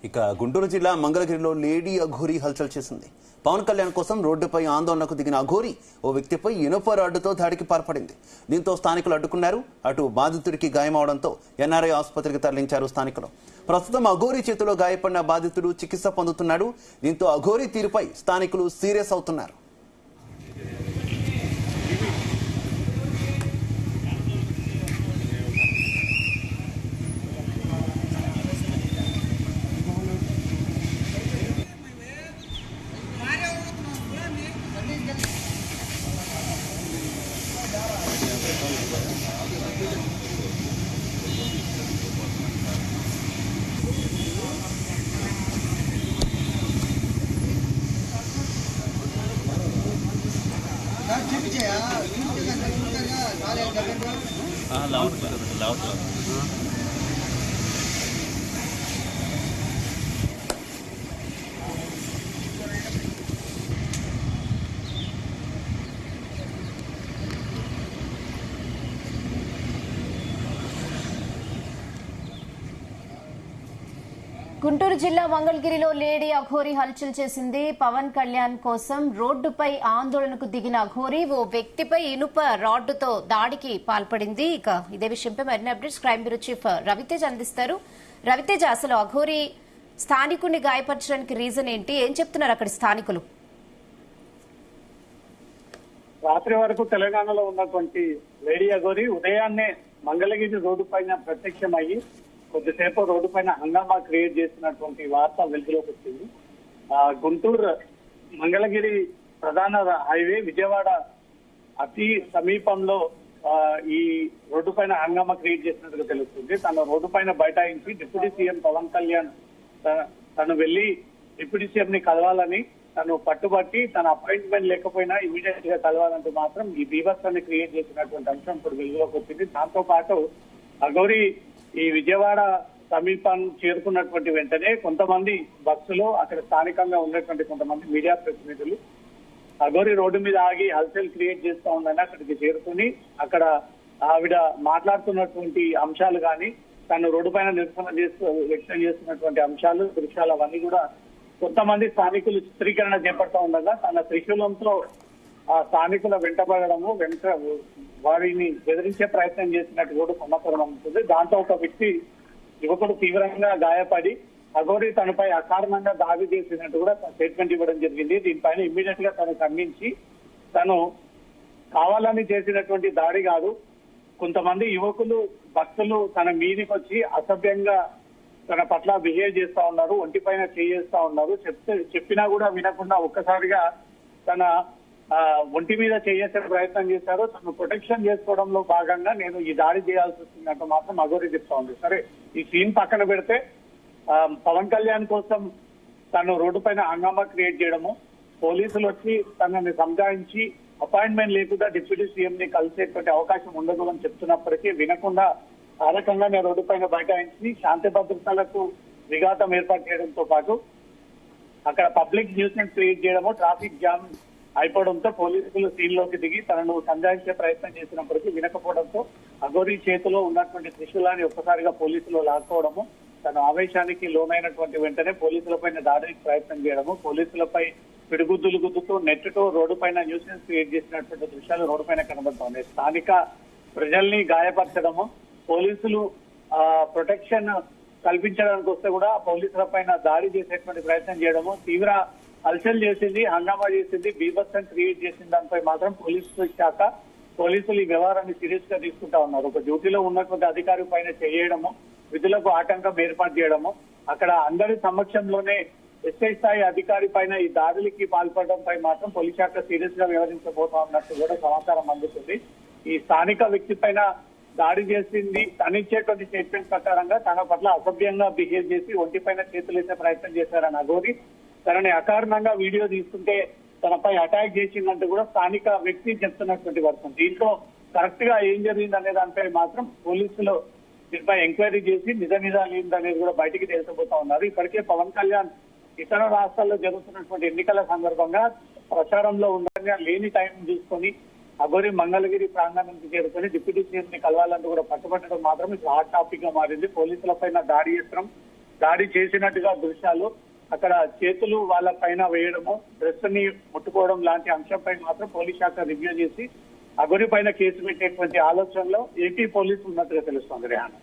ఇక గుంటూరు జిల్లా మంగళగిరిలో లేడీ అఘోరీ హల్చల్ చేసింది. పవన్ కళ్యాణ్ కోసం రోడ్డుపై ఆందోళనకు దిగిన అఘోరీ ఓ వ్యక్తిపై ఇనుప రాడ్డుతో దాడికి పాల్పడింది. దీంతో స్థానికులు అడ్డుకున్నారు. అటు బాధితుడికి గాయమవడంతో ఎన్ఆర్ఐ ఆసుపత్రికి తరలించారు స్థానికులు. ప్రస్తుతం అఘోరీ చేతిలో గాయపడిన బాధితుడు చికిత్స పొందుతున్నాడు. దీంతో అఘోరీ తీరుపై స్థానికులు సీరియస్ అవుతున్నారు. గుంటూరు జిల్లా మంగళగిరిలో లేడీ అఘోరీ హల్చల్ చేసింది. పవన్ కళ్యాణ్ కోసం రోడ్డుపై ఆందోళనకు దిగిన అఘోరీ ఓ వ్యక్తిపై ఇనుప రాడ్డుతో దాడికి పాల్పడింది. ఇక ఇదే విషయంపై మరిన్ని updates crime bureau chief Ravitej అందిస్తారు. రవితేజ్, అసలు అఘోరీ స్థానికుడిని గాయపరచడానికి రీజన్ ఏంటి? ఏం చెప్తున్నారు అక్కడి స్థానికులు? రాత్రి వరకు తెలంగాణలో ఉన్నటువంటి లేడీ అఘోరీ ఉదయాన్నే మంగళగిరి రోడ్డు పైన ప్రత్యక్షమయ్యి కొద్దిసేపు రోడ్డు పైన హంగామా క్రియేట్ చేసినటువంటి వార్త వెలుగులోకి వచ్చింది. గుంటూరు మంగళగిరి ప్రధాన హైవే విజయవాడ అతి సమీపంలో ఈ రోడ్డు పైన హంగామా క్రియేట్ చేసినట్టుగా తెలుస్తుంది. తన రోడ్డు పైన బైఠాయించి డిప్యూటీ సీఎం పవన్ కళ్యాణ్ తను వెళ్లి డిప్యూటీ సీఎం ని కలవాలని తను పట్టుబట్టి తన అపాయింట్మెంట్ లేకపోయినా ఇమీడియట్ గా కలవాలంటూ మాత్రం ఈ బీభత్సాన్ని క్రియేట్ చేసినటువంటి అంశం ఇప్పుడు వెలుగులోకి వచ్చింది. దాంతో పాటు అఘోరీ ఈ విజయవాడ సమీపాన్ని చేరుకున్నటువంటి వెంటనే కొంతమంది భక్తులు, అక్కడ స్థానికంగా ఉన్నటువంటి కొంతమంది మీడియా ప్రతినిధులు అఘోరీ రోడ్డు మీద ఆగి హల్చల్ క్రియేట్ చేస్తూ ఉందని అక్కడికి చేరుకుని అక్కడ ఆవిడ మాట్లాడుతున్నటువంటి అంశాలు కానీ తను రోడ్డు పైన నిరసన వ్యక్తం చేస్తున్నటువంటి అంశాలు, దృశ్యాలు అవన్నీ కూడా కొంతమంది స్థానికులు చిత్రీకరణ చేపడతా ఉండగా తన త్రిశూలంతో ఆ స్థానికుల వెంటబడము వారిని బెదిరించే ప్రయత్నం చేసినట్టు కూడా సమాచారం అందుతుంది. దాంతో ఒక వ్యక్తి యువకుడు తీవ్రంగా గాయపడి అఘోరీ తనపై అకారణంగా దాడి చేసినట్టు కూడా స్టేట్మెంట్ ఇవ్వడం జరిగింది. దీనిపైన ఇమ్మీడియట్ గా తను ఖండించి తను కావాలని చేసినటువంటి దాడి కాదు, కొంతమంది యువకులు భక్తులు తన మీదికి వచ్చి అసభ్యంగా తన పట్ల బిహేవ్ చేస్తా ఉన్నారు, ఒంటిపైన చేయేస్తా ఉన్నారు. చెప్పినా కూడా వినకుండా ఒక్కసారిగా తన ఒంటి మీద చేసే ప్రయత్నం చేశారు. తను ప్రొటెక్షన్ చేసుకోవడంలో భాగంగా నేను ఈ దాడి చేయాల్సి వస్తుందంటూ మాత్రం అఘోరీ చెప్తా ఉంది. సరే, ఈ సీన్ పక్కన పెడితే పవన్ కళ్యాణ్ కోసం తను రోడ్డు పైన హంగామా క్రియేట్ చేయడము, పోలీసులు వచ్చి తనని సంజాయించి అపాయింట్మెంట్ లేకుండా డిప్యూటీ సీఎం ని కలిసేటువంటి అవకాశం ఉండదు అని చెప్తున్నప్పటికీ వినకుండా ఆ రకంగా నేను రోడ్డు పైన బైఠాయించి శాంతి భద్రతలకు విఘాతం ఏర్పాటు చేయడంతో పాటు అక్కడ పబ్లిక్ న్యూసెన్స్ క్రియేట్ చేయడము, ట్రాఫిక్ జామ్ అయిపోవడంతో పోలీసులు సీన్ లోకి దిగి తనను సంజాయించే ప్రయత్నం చేసినప్పటికీ వినకపోవడంతో అఘోరీ చేతిలో ఉన్నటువంటి త్రిశూలాన్ని ఒక్కసారిగా పోలీసులు లాక్కోవడము, తన ఆవేశానికి లోనైనటువంటి వెంటనే పోలీసులపైన దాడికి ప్రయత్నం చేయడము, పోలీసులపై పిడిగుద్దులు గుద్దుతూ నెట్టుతో రోడ్డు పైన న్యూసెన్స్ క్రియేట్ చేసినటువంటి దృశ్యాలు రోడ్డు పైన కనబడుతూ ఉన్నాయి. స్థానిక ప్రజల్ని గాయపరచడము, పోలీసులు ప్రొటెక్షన్ కల్పించడానికి వస్తే కూడా పోలీసుల పైన దాడి చేసేటువంటి ప్రయత్నం చేయడము, తీవ్ర హల్చల్ చేసింది, హంగామా చేసింది, బీభత్సం క్రియేట్ చేసిన దానిపై మాత్రం పోలీసులు ఈ వ్యవహారాన్ని సీరియస్ గా తీసుకుంటా ఉన్నారు. ఒక డ్యూటీలో ఉన్నటువంటి అధికారి పైన చేయడము, విధులకు ఆటంకం ఏర్పాటు చేయడము, అక్కడ అందరి సమక్షంలోనే ఎస్ఐ స్థాయి అధికారి పైన ఈ దాడులకి పాల్పడడంపై మాత్రం పోలీస్ శాఖ సీరియస్ గా వ్యవహరించబోతా ఉన్నట్టు కూడా సమాచారం అందుతుంది. ఈ స్థానిక వ్యక్తి పైన దాడి చేసింది తనిచ్చేటువంటి స్టేట్మెంట్ ప్రకారంగా తన పట్ల అసభ్యంగా బిహేవ్ చేసి ఒంటిపైన చేతులేసే ప్రయత్నం చేశారని అఘోరీ తనని అకారణంగా వీడియో తీసుకుంటే తనపై అటాక్ చేసిందంటూ కూడా స్థానిక వ్యక్తి చెప్తున్నటువంటి వర్షం. దీంట్లో కరెక్ట్ గా ఏం జరిగింది అనే దానిపై మాత్రం పోలీసులు దీనిపై ఎంక్వైరీ చేసి నిజాలు ఏంటనేది కూడా బయటికి తెలిసిపోతా ఉన్నారు. ఇప్పటికే పవన్ కళ్యాణ్ ఇతర రాష్ట్రాల్లో జరుగుతున్నటువంటి ఎన్నికల సందర్భంగా ప్రచారంలో ఉండగా లేని టైం చూసుకొని అఘోరీ మంగళగిరి ప్రాంగణానికి చేరుకొని డిప్యూటీ సీఎం ని కలవాలంటూ కూడా పట్టుబట్టడం మాత్రం ఇప్పుడు హాట్ టాపిక్ గా మారింది. పోలీసులపైన దాడి చేస్తడం, దాడి చేసినట్టుగా దృశ్యాలు, అక్కడ చేతులు వాళ్ళ పైన వేయడము, డ్రెస్ ని ముట్టుకోవడం లాంటి అంశంపై మాత్రం పోలీస్ శాఖ రివ్యూ చేసి అఘోరి పైన కేసు పెట్టేటువంటి ఆలోచనలో ఏపీ పోలీసులు ఉన్నట్టుగా తెలుస్తోంది. రేహానా